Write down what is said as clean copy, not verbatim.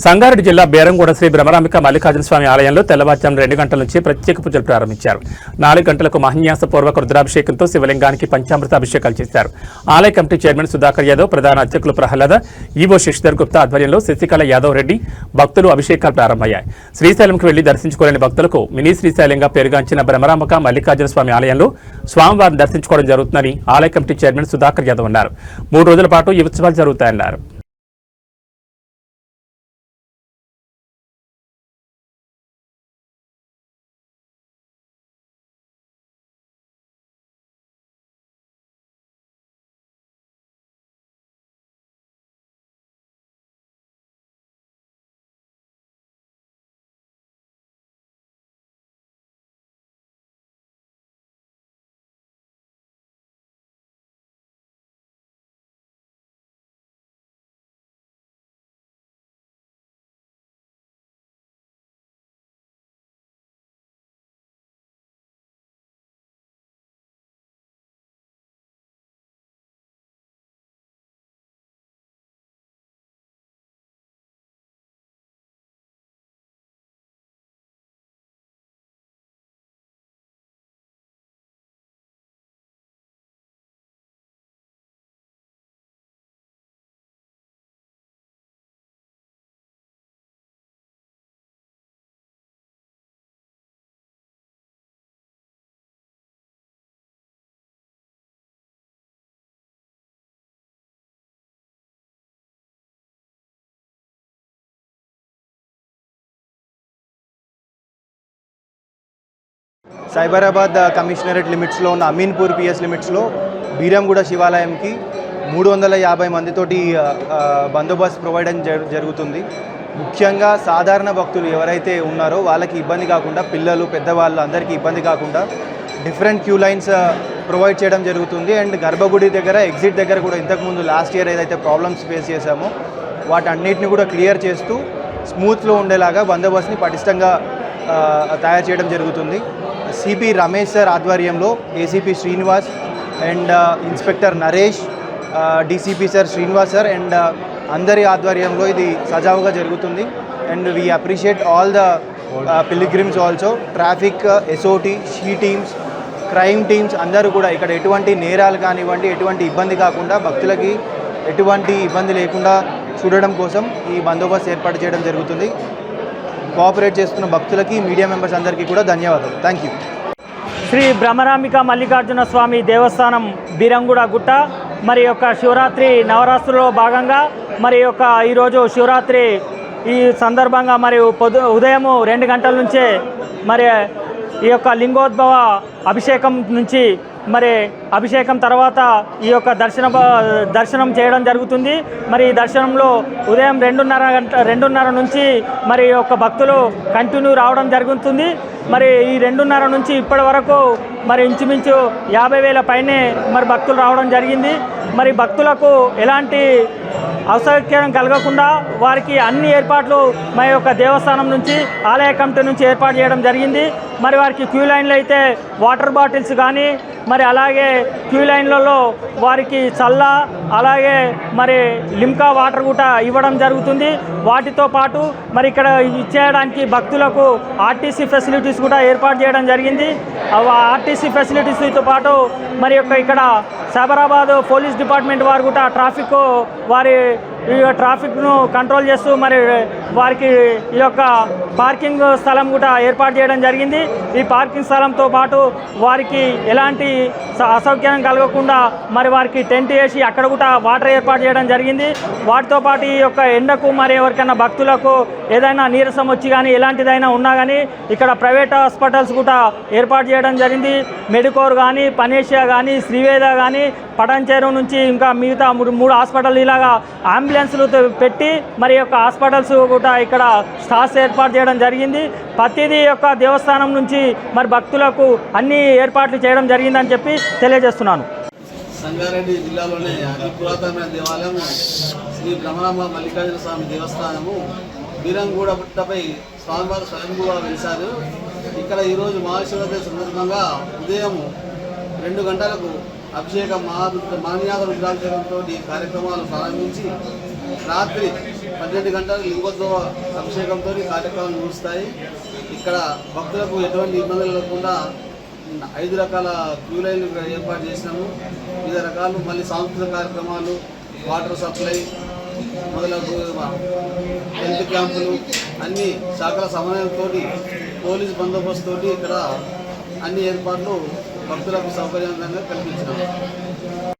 సంగారెడ్డి జిల్లా బేరంగూడ శ్రీ బ్రహ్మరాంబిక మల్లికార్జున స్వామి ఆలయంలో తెల్లవారుజామున 2 గంటల నుంచి ప్రత్యేక పూజలు ప్రారంభించారు. 4 గంటలకు మహాన్యాసపూర్వక రుద్రాభిషేకంతో శివలింగానికి పంచామృత అభిషేకాలు చేశారు. ఆలయ కమిటీ చైర్మన్ సుధాకర్ యాదవ్, ప్రధాన అర్చకులు ప్రహ్లాద, ఈవో శశిధర్ గుప్తా ఆధ్వర్యంలో శశికళ యాదవ్ రెడ్డి భక్తులు అభిషేకాలు ప్రారంభమయ్యాయి. శ్రీశైలంకు వెళ్లి దర్శించుకోలేని భక్తులకు మినీ శ్రీశైలంగా పేరుగాంచిన బ్రహ్మరాంబిక మల్లికార్జున స్వామి ఆలయంలో స్వామివారిని దర్శించుకోవడం జరుగుతుందని ఆలయ కమిటీ చైర్మన్ సుధాకర్ యాదవ్ అన్నారు. 3 రోజుల పాటు ఈ ఉత్సవాలు జరుగుతాయన్నారు. సైబరాబాద్ కమిషనరేట్ లిమిట్స్లో ఉన్న అమీన్పూర్ పిఎస్ లిమిట్స్లో బీరంగూడ శివాలయంకి 350 మందితోటి బందోబస్తు ప్రొవైడ్ జరుగుతుంది. ముఖ్యంగా సాధారణ భక్తులు ఎవరైతే ఉన్నారో వాళ్ళకి ఇబ్బంది కాకుండా, పిల్లలు పెద్దవాళ్ళు అందరికీ ఇబ్బంది కాకుండా డిఫరెంట్ క్యూ లైన్స్ ప్రొవైడ్ చేయడం జరుగుతుంది. అండ్ గర్భగుడి దగ్గర ఎగ్జిట్ దగ్గర కూడా ఇంతకుముందు లాస్ట్ ఇయర్ ఏదైతే ప్రాబ్లమ్స్ ఫేస్ చేశామో వాటన్నిటిని కూడా క్లియర్ చేస్తూ స్మూత్లో ఉండేలాగా బందోబస్తుని పటిష్టంగా తయారు చేయడం జరుగుతుంది. సిపి రమేష్ సార్ ఆధ్వర్యంలో ACP Srinivas and inspector Naresh, DCP sir Srinivas sir and అందరి ఆధ్వర్యంలో ఇది సజావుగా జరుగుతుంది. And we appreciate all the pilgrims also, traffic, SOT, she teams, crime teams అందరూ కూడా ఇక్కడ ఎటువంటి నేరాలు కానివ్వండి, ఎటువంటి ఇబ్బంది కాకుండా భక్తులకి ఎటువంటి ఇబ్బంది లేకుండా చూడడం కోసం ఈ బందోబస్తు ఏర్పాటు చేయడం జరుగుతుంది. కోఆపరేట్ చేస్తున్న భక్తులకి, మీడియా మెంబర్స్ అందరికీ కూడా ధన్యవాదాలు. Thank you. శ్రీ బ్రహ్మరాంబిక మల్లికార్జున స్వామి దేవస్థానం బీరంగూడ గుట్ట మరి యొక్క శివరాత్రి నవరాత్రుల్లో భాగంగా మరి యొక్క ఈరోజు శివరాత్రి ఈ సందర్భంగా మరి ఉదయం 2 గంటల నుంచే మరి ఈ యొక్క లింగోద్భవ అభిషేకం నుంచి మరి అభిషేకం తర్వాత ఈ యొక్క దర్శనం చేయడం జరుగుతుంది. మరి ఈ దర్శనంలో ఉదయం 2:30 నుంచి మరి యొక్క భక్తులు కంటిన్యూ రావడం జరుగుతుంది. మరి ఈ 2:30 నుంచి ఇప్పటి వరకు మరి ఇంచుమించు 50,000 పైనే మరి భక్తులు రావడం జరిగింది. మరి భక్తులకు ఎలాంటి అసౌకర్యం కలగకుండా వారికి అన్ని ఏర్పాట్లు మా యొక్క దేవస్థానం నుంచి, ఆలయ కమిటీ నుంచి ఏర్పాటు చేయడం జరిగింది. మరి వారికి క్యూ లైన్లు అయితే వాటర్ బాటిల్స్ కానీ, మరి అలాగే క్యూ లైన్లలో వారికి చల్ల, అలాగే మరి లిమ్కా వాటర్ కూడా ఇవ్వడం జరుగుతుంది. వాటితో పాటు మరి ఇక్కడ ఇచ్చేయడానికి భక్తులకు ఆర్టీసీ ఫెసిలిటీస్ కూడా ఏర్పాటు చేయడం జరిగింది. ఆర్టీసీ ఫెసిలిటీస్తో పాటు మరి ఇక్కడ సైబరాబాద్ పోలీస్ డిపార్ట్మెంట్ వారు కూడా వారి ఈ ట్రాఫిక్ను కంట్రోల్ చేస్తూ మరి వారికి ఈ యొక్క పార్కింగ్ స్థలం కూడా ఏర్పాటు చేయడం జరిగింది. ఈ పార్కింగ్ స్థలంతో పాటు వారికి ఎలాంటి అసౌకర్యం కలగకుండా మరి వారికి టెంట్ వేసి అక్కడ కూడా వాటర్ ఏర్పాటు చేయడం జరిగింది. వాటితో పాటు ఈ యొక్క ఎండకు మరి ఎవరికైనా భక్తులకు ఏదైనా నీరసం వచ్చి కానీ ఎలాంటిదైనా ఉన్నా కానీ ఇక్కడ ప్రైవేట్ హాస్పిటల్స్ కూడా ఏర్పాటు చేయడం జరిగింది. మెడికోర్ కానీ, పనేషియా కానీ, శ్రీవేద కానీ, పటాన్చేరు నుంచి ఇంకా మిగతా 3 హాస్పిటల్ ఇలాగా అంబులెన్స్లు పెట్టి మరి యొక్క హాస్పిటల్స్ కూడా ఇక్కడ స్టాఫ్స్ ఏర్పాటు చేయడం జరిగింది. ప్రతిదీ యొక్క దేవస్థానం నుంచి మరి భక్తులకు అన్ని ఏర్పాట్లు చేయడం జరిగిందని చెప్పి తెలియజేస్తున్నాను. సంగారెడ్డి జిల్లాలోనే అతి పురాతనమైన దేవాలయం శ్రీ బ్రహ్మరాంబ మల్లికార్జున స్వామి దేవస్థానము బీరంగూడ గుట్టపై స్వామివారు స్వయంభూగా వెలిశారు. ఇక్కడ ఈరోజు మహాశివరాత్రి సందర్భంగా ఉదయం 2 గంటలకు అభిషేకం, మహాన్యాస రుద్రాభిషేకంతో కార్యక్రమాలు ప్రారంభించి రాత్రి 12 గంటలకు లింగోద్భవ అభిషేకంతో కార్యక్రమాలు ముగుస్తాయి. ఇక్కడ భక్తులకు ఎటువంటి ఇబ్బందులు లేకుండా 5 రకాల క్యూ లైన్లు ఏర్పాటు చేసినాము. వివిధ రకాలు మళ్ళీ సాంస్కృతిక కార్యక్రమాలు, వాటర్ సప్లై మొదలగు హెల్త్ క్యాంపులు అన్ని శాఖల సమన్వయంతో పోలీస్ బందోబస్తుతోటి ఇక్కడ అన్ని ఏర్పాట్లు భక్తులకు సౌకర్యవంతంగా కల్పించినాము.